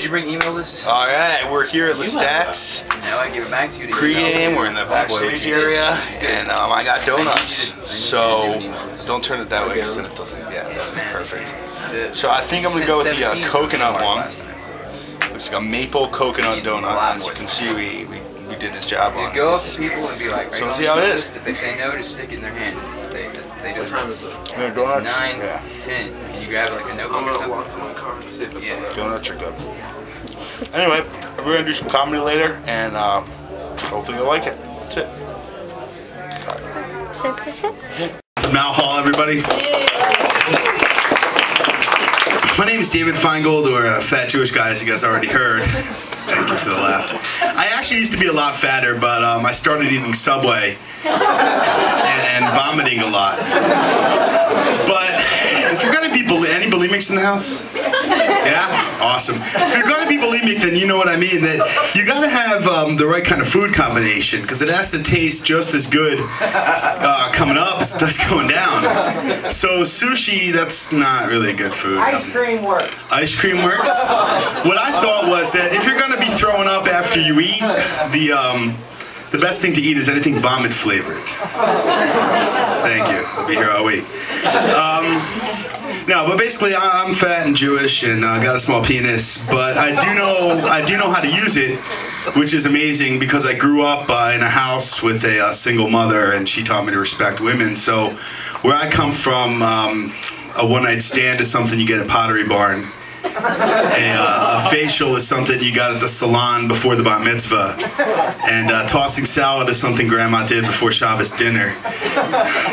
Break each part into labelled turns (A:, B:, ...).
A: you bring email list?
B: All right, we're here at Lestat's.
A: Now I give it back to you.
B: Pre-game, we're in the backstage area, and I got donuts. So don't turn it that way, because then it doesn't. Yeah, that's perfect. So I think I'm gonna go with the coconut one. Looks like a maple coconut donut. As you can see, we did this job on.
A: Just go up to people and be like,
B: so let's see how it is.
A: If they say no, just stick it in their hand. They do. What time is it?
B: Donut?
A: 9,
B: yeah.
A: 10. Can you grab like a notebook or something?
C: Walk to my car and see if it's alright.
B: Donuts are good. Anyway, we're gonna do some comedy later, and hopefully you'll like it. That's it.
D: Should I push it?
E: What's up, Mal Hall, everybody? My name is David Feingold, or Fat Jewish Guy, as you guys already heard. Thank you for the laugh. I actually used to be a lot fatter, but I started eating Subway and vomiting a lot. But if you're gonna be any bulimics in the house? Yeah? Awesome. If you're gonna be bulimic, then you know what I mean, that you gotta have the right kind of food combination, because it has to taste just as good coming up as it does going down. So sushi, that's not really good food.
F: Ice cream works.
E: Ice cream works? What I thought was that if you're gonna be throwing up after you eat, the best thing to eat is anything vomit flavored. Thank you. I'll be here all week. No, but basically I'm fat and Jewish and got a small penis, but I do know how to use it, which is amazing because I grew up in a house with a single mother, and she taught me to respect women. So where I come from, a one-night stand is something you get at Pottery Barn. A facial is something you got at the salon before the bat mitzvah, and tossing salad is something Grandma did before Shabbos dinner.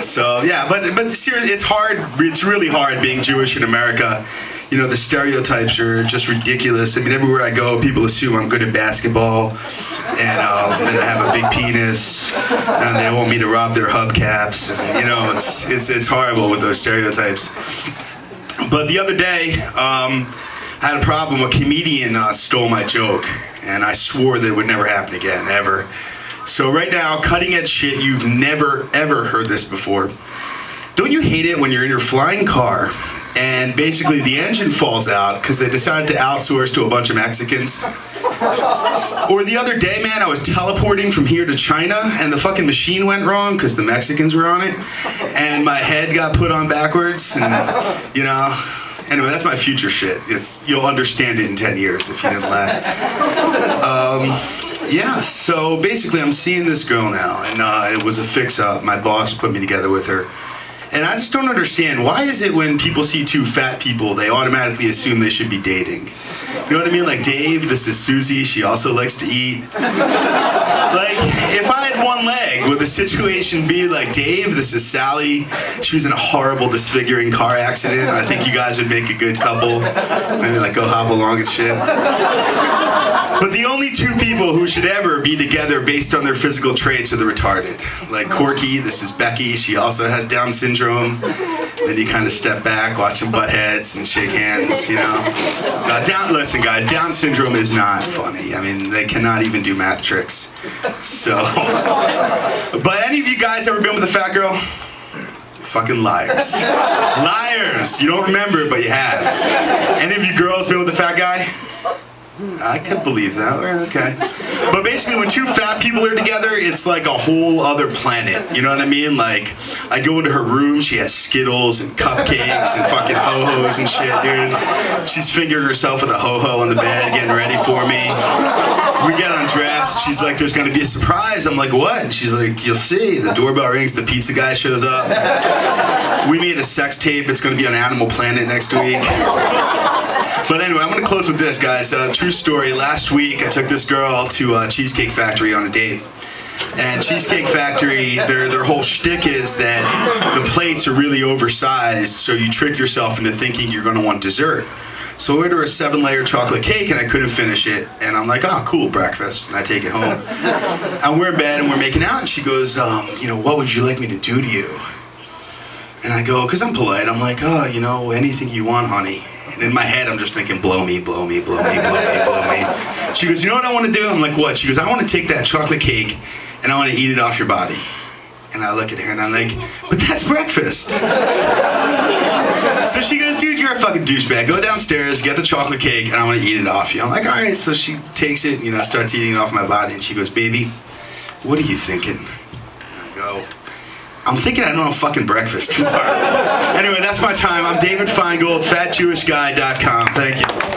E: So yeah, but seriously, it's hard. It's really hard being Jewish in America. You know, the stereotypes are just ridiculous. I mean, everywhere I go, people assume I'm good at basketball, and that I have a big penis, and they want me to rob their hubcaps. And, you know, it's horrible with those stereotypes. But the other day, I had a problem. A comedian stole my joke, and I swore that it would never happen again, ever. So right now, cutting edge shit, you've never, ever heard this before. Don't you hate it when you're in your flying car, and basically the engine falls out because they decided to outsource to a bunch of Mexicans? Or the other day, man, I was teleporting from here to China, and the fucking machine went wrong because the Mexicans were on it, and my head got put on backwards, and, you know, anyway, that's my future shit. You'll understand it in 10 years if you didn't laugh. Yeah, so basically I'm seeing this girl now, and it was a fix-up. My boss put me together with her. And I just don't understand, why is it when people see two fat people, they automatically assume they should be dating? You know what I mean? Like, Dave, this is Susie, she also likes to eat. Like, if I had one leg, would the situation be like, Dave, this is Sally, she was in a horrible, disfiguring car accident, I think you guys would make a good couple, maybe like go hop along and shit. But the only two people who should ever be together based on their physical traits are the retarded. Like Corky, this is Becky, she also has Down syndrome. Then you kind of step back, watch them butt heads and shake hands, you know. Listen guys, Down syndrome is not funny. I mean, they cannot even do math tricks. So, but any of you guys ever been with a fat girl? Fucking liars. Liars! You don't remember, but you have. Any of you girls been with a fat guy? I could believe that. Okay. But basically, when two fat people are together, it's like a whole other planet. You know what I mean? Like, I go into her room, she has Skittles and cupcakes and fucking ho-hos and shit, dude. She's fingering herself with a ho-ho on the bed, getting ready for me. We get undressed. She's like, there's going to be a surprise. I'm like, what? And she's like, you'll see. The doorbell rings, the pizza guy shows up. We made a sex tape. It's going to be on Animal Planet next week. But anyway, I'm going to close with this, guys. True story. Last week, I took this girl to Cheesecake Factory on a date. And Cheesecake Factory, their whole shtick is that the plates are really oversized, so you trick yourself into thinking you're going to want dessert. So I order a 7-layer chocolate cake, and I couldn't finish it. And I'm like, oh, cool, breakfast. And I take it home. And we're in bed, and we're making out, and she goes, you know, what would you like me to do to you? And I go, because I'm polite, I'm like, oh, you know, anything you want, honey. And in my head, I'm just thinking, blow me, blow me, blow me, blow me, blow me. She goes, you know what I want to do? I'm like, what? She goes, I want to take that chocolate cake and I want to eat it off your body. And I look at her and I'm like, but that's breakfast. So she goes, dude, you're a fucking douchebag. Go downstairs, get the chocolate cake, and I want to eat it off you. I'm like, all right. So she takes it, starts eating it off my body, and she goes, baby, what are you thinking? And I go, I'm thinking I don't have fucking breakfast tomorrow. Anyway, that's my time. I'm David Feingold, fatjewishguy.com. Thank you.